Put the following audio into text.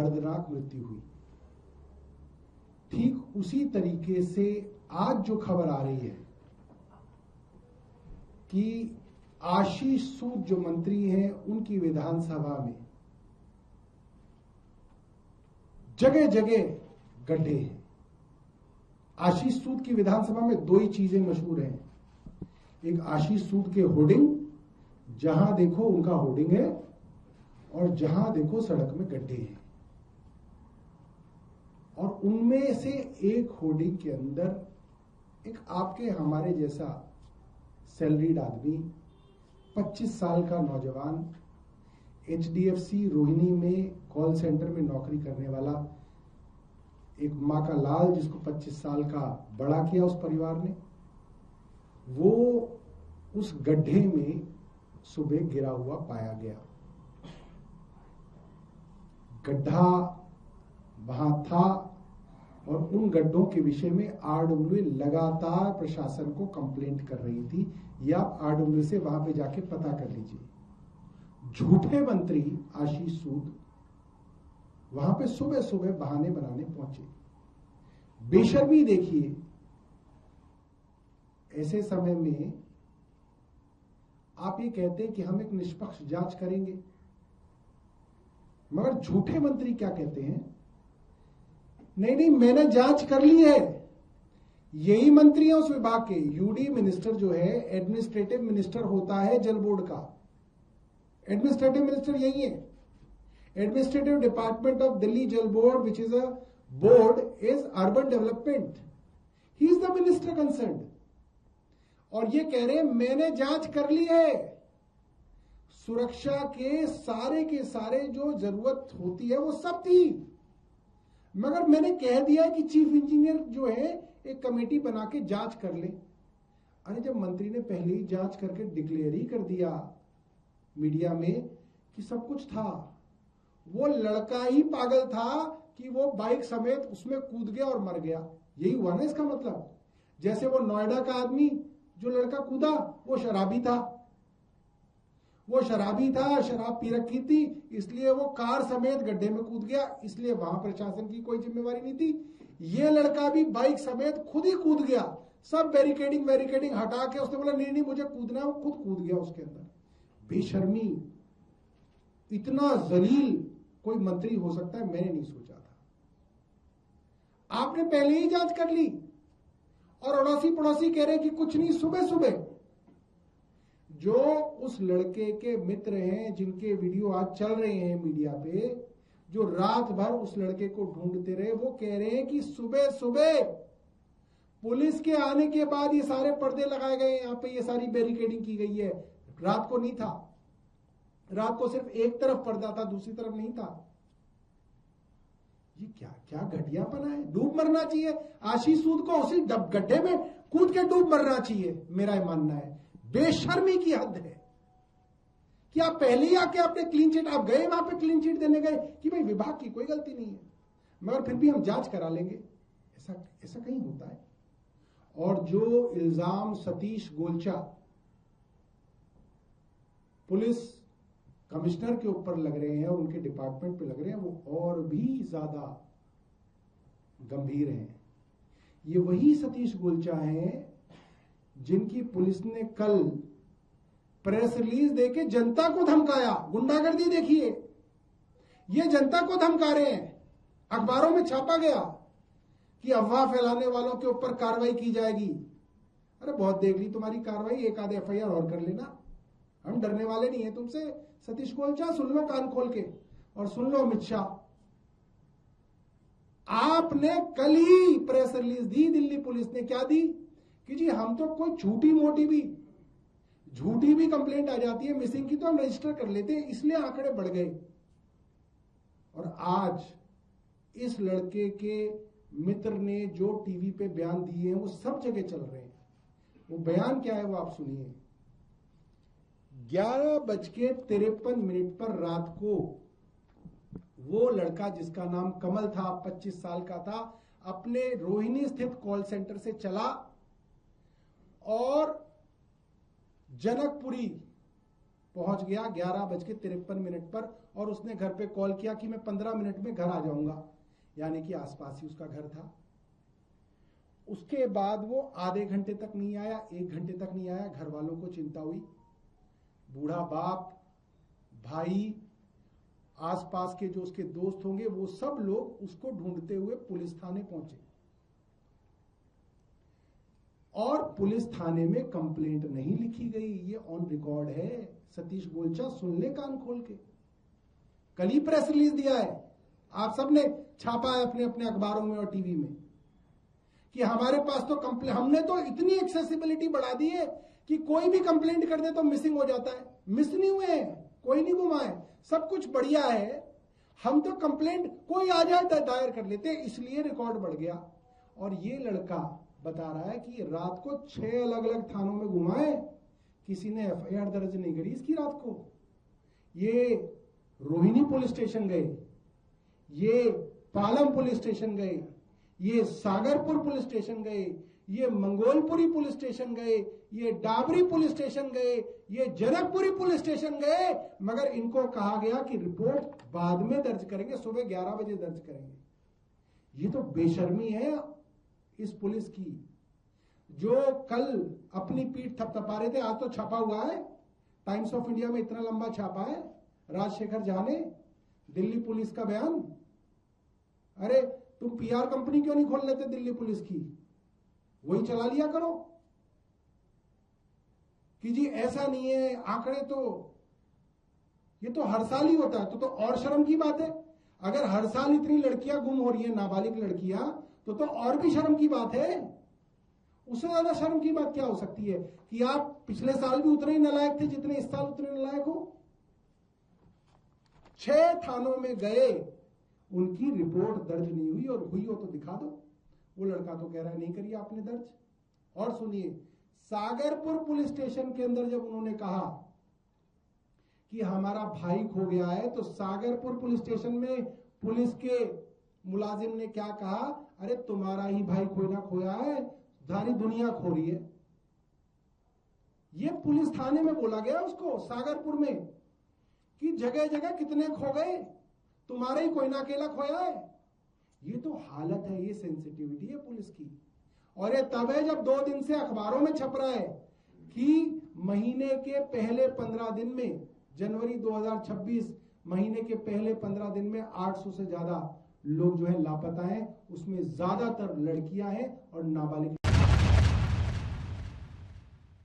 दर्दनाक मृत्यु हुई। ठीक उसी तरीके से आज जो खबर आ रही है कि आशीष सूद जो मंत्री हैं उनकी विधानसभा में जगह जगह गड्ढे हैं। आशीष सूद की विधानसभा में दो ही चीजें मशहूर हैं, एक आशीष सूद के होर्डिंग, जहां देखो उनका होर्डिंग है, और जहां देखो सड़क में गड्ढे हैं। और उनमें से एक होर्डिंग के अंदर एक आपके हमारे जैसा सैलरीड आदमी, 25 साल का नौजवान, HDFC रोहिणी में कॉल सेंटर में नौकरी करने वाला, एक माँ का लाल जिसको 25 साल का बड़ा किया उस परिवार ने, वो उस गड्ढे में सुबह गिरा हुआ पाया गया। गड्ढा वहां था और उन गड्ढों के विषय में RWA लगातार प्रशासन को कंप्लेंट कर रही थी, या RWA से वहां पे जाके पता कर लीजिए। झूठे मंत्री आशीष सूद वहां पे सुबह सुबह बहाने बनाने पहुंचे। बेशर्मी देखिए, ऐसे समय में आप ये कहते हैं कि हम एक निष्पक्ष जांच करेंगे, मगर झूठे मंत्री क्या कहते हैं, नहीं मैंने जांच कर ली है। यही मंत्री है उस विभाग के। UD मिनिस्टर जो है एडमिनिस्ट्रेटिव मिनिस्टर होता है जल बोर्ड का, एडमिनिस्ट्रेटिव मिनिस्टर यही है। एडमिनिस्ट्रेटिव डिपार्टमेंट ऑफ दिल्ली जल board which is a board is urban development, he is the minister concerned. और ये कह रहे हैं मैंने जांच कर ली है। सुरक्षा के सारे जो जरूरत होती है वो सब थी, मगर मैंने कह दिया कि चीफ इंजीनियर जो है एक कमेटी बना के जांच कर ले। अरे जब मंत्री ने पहले ही जांच करके डिक्लेयर ही कर दिया मीडिया में कि सब कुछ था, वो लड़का ही पागल था कि वो बाइक समेत उसमें कूद गया और मर गया। यही हुआ ना इसका मतलब। जैसे वो नोएडा का आदमी जो लड़का कूदा वो शराबी था, शराब पी रखी थी, इसलिए वो कार समेत गड्ढे में कूद गया, इसलिए वहां प्रशासन की कोई जिम्मेवारी नहीं थी। ये लड़का भी बाइक समेत खुद ही कूद गया, सब बैरिकेडिंग हटा के उसने बोला नहीं मुझे कूदना है, वो खुद कूद गया उसके अंदर। बेशर्मी, इतना जलील कोई मंत्री हो सकता है मैंने नहीं सोचा था। आपने पहले ही जांच कर ली और अड़ोसी पड़ोसी कह रहे कि कुछ नहीं। सुबह सुबह जो उस लड़के के मित्र हैं जिनके वीडियो आज चल रहे हैं मीडिया पे, जो रात भर उस लड़के को ढूंढते रहे, वो कह रहे हैं कि सुबह सुबह पुलिस के आने के बाद ये सारे पर्दे लगाए गए, यहाँ पे ये सारी बैरिकेडिंग की गई है। रात को नहीं था, रात को सिर्फ एक तरफ पर्दा था, दूसरी तरफ नहीं था। ये क्या क्या घटियापना है। डूब मरना चाहिए आशीष सूद को, उसी गड्ढे में कूद के डूब मरना चाहिए, मेरा मानना है। बेशर्मी की हद है कि आप पहले ही आके आपने क्लीन चिट, आप गए वहां पे क्लीन चिट देने गए कि भाई विभाग की कोई गलती नहीं है, मगर फिर भी हम जांच करा लेंगे। ऐसा कहीं होता है। और जो इल्जाम सतीश गोलचा पुलिस कमिश्नर के ऊपर लग रहे हैं और उनके डिपार्टमेंट पे लग रहे हैं, वो और भी ज्यादा गंभीर हैं। ये वही सतीश गोलचा हैं जिनकी पुलिस ने कल प्रेस रिलीज देके जनता को धमकाया। गुंडागर्दी देखिए, ये जनता को धमका रहे हैं। अखबारों में छापा गया कि अफवाह फैलाने वालों के ऊपर कार्रवाई की जाएगी। अरे बहुत देख ली तुम्हारी कार्रवाई, एक आधे FIR और कर लेना, हम डरने वाले नहीं है तुमसे। सतीश गोलचा सुन लो कान खोल के, और सुन लो अमित शाह, आपने कल ही प्रेस रिलीज दी, दिल्ली पुलिस ने क्या दी कि जी हम तो कोई झूठी भी कंप्लेंट आ जाती है मिसिंग की तो हम रजिस्टर कर लेते हैं, इसलिए आंकड़े बढ़ गए। और आज इस लड़के के मित्र ने जो टीवी पे बयान दिए हैं वो सब जगह चल रहे हैं। वो बयान क्या है वो आप सुनिए। 11:53 पर रात को वो लड़का जिसका नाम कमल था, 25 साल का था, अपने रोहिणी स्थित कॉल सेंटर से चला और जनकपुरी पहुंच गया 11:53 पर, और उसने घर पे कॉल किया कि मैं 15 मिनट में घर आ जाऊंगा, यानी कि आसपास ही उसका घर था। उसके बाद वो आधे घंटे तक नहीं आया, 1 घंटे तक नहीं आया। घर वालों को चिंता हुई, बूढ़ा बाप, भाई, आसपास के जो उसके दोस्त होंगे वो सब लोग उसको ढूंढते हुए पुलिस थाने पहुंचे और पुलिस थाने में कंप्लेंट नहीं लिखी गई। ये ऑन रिकॉर्ड है। सतीश गोलचा सुन ले कान खोल के, कल ही प्रेस रिलीज दिया है, आप सबने छापा है अपने अपने अखबारों में और टीवी में कि हमारे पास तो कंप्लेंट, हमने तो इतनी एक्सेसिबिलिटी बढ़ा दी है कि कोई भी कंप्लेंट कर दे तो मिसिंग हो जाता है। मिस नहीं हुए हैं, कोई नहीं गुमा है, सब कुछ बढ़िया है। हम तो कंप्लेंट कोई आ जाए दायर कर लेते, इसलिए रिकॉर्ड बढ़ गया। और ये लड़का बता रहा है कि रात को 6 अलग अलग थानों में घुमाए, किसी ने एफआईआर दर्ज नहीं करी इसकी रात को। ये रोहिणी पुलिस स्टेशन गए, ये पालम पुलिस स्टेशन गए, ये सागरपुर पुलिस स्टेशन गए, ये मंगोलपुरी पुलिस स्टेशन गए, ये डाबरी पुलिस स्टेशन गए, ये जनकपुरी पुलिस स्टेशन गए, मगर इनको कहा गया कि रिपोर्ट बाद में दर्ज करेंगे, सुबह 11 बजे दर्ज करेंगे। ये तो बेशर्मी है इस पुलिस की, जो कल अपनी पीठ थपथपा रहे थे। आज तो छापा हुआ है, टाइम्स ऑफ इंडिया में इतना लंबा छापा है, राजशेखर झा ने, दिल्ली पुलिस का बयान। अरे तुम पीआर कंपनी क्यों नहीं खोल लेते दिल्ली पुलिस की, वही चला लिया करो कि जी ऐसा नहीं है, आंकड़े तो ये तो हर साल ही होता है। तो और शर्म की बात है। अगर हर साल इतनी लड़कियां गुम हो रही है, नाबालिग लड़कियां, तो और भी शर्म की बात है। उससे ज्यादा शर्म की बात क्या हो सकती है कि आप पिछले साल भी उतने ही नालायक थे जितने इस साल उतने नालायक हो। 6 थानों में गए, उनकी रिपोर्ट दर्ज नहीं हुई, और हुई हो तो दिखा दो। वो लड़का तो कह रहा है नहीं करिए आपने दर्ज। और सुनिए, सागरपुर पुलिस स्टेशन के अंदर जब उन्होंने कहा कि हमारा भाई खो गया है, तो सागरपुर पुलिस स्टेशन में पुलिस के मुलाजिम ने क्या कहा, अरे तुम्हारा ही भाई खोया है, सारी दुनिया खो रही है। ये पुलिस थाने में बोला गया उसको सागरपुर में कि जगह जगह कितने खो गए, तुम्हारा ही कोई ना अकेला खोया है। ये तो हालत है, ये सेंसिटिविटी है पुलिस की। और ये तब है जब 2 दिन से अखबारों में छप रहा है कि महीने के पहले 15 दिन में, जनवरी 2026 महीने के पहले 15 दिन में 800 से ज्यादा लोग जो है लापता हैं, उसमें ज्यादातर लड़कियां हैं और नाबालिग